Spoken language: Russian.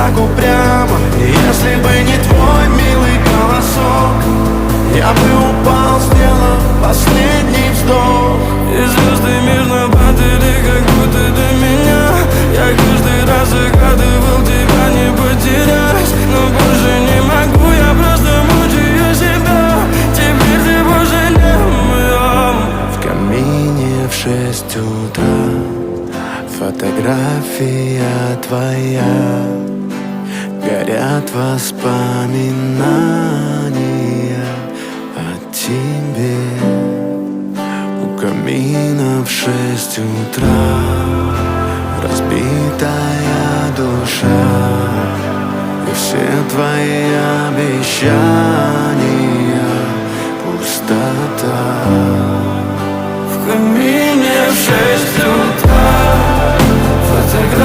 так упрямо. И если бы не твой милый голосок, я бы упал, сделав последний вздох. И звезды мирно падали, как будто до меня. Я каждый раз загадывал тебя не потерять, но больше не могу, я просто мучаю себя. Теперь ты больше не моя. В камине в 6 утра фотография твоя, горят воспоминания о тебе. У камина в 6 утра разбитая душа, и все твои обещания пустота. В камине в 6 утра фотография.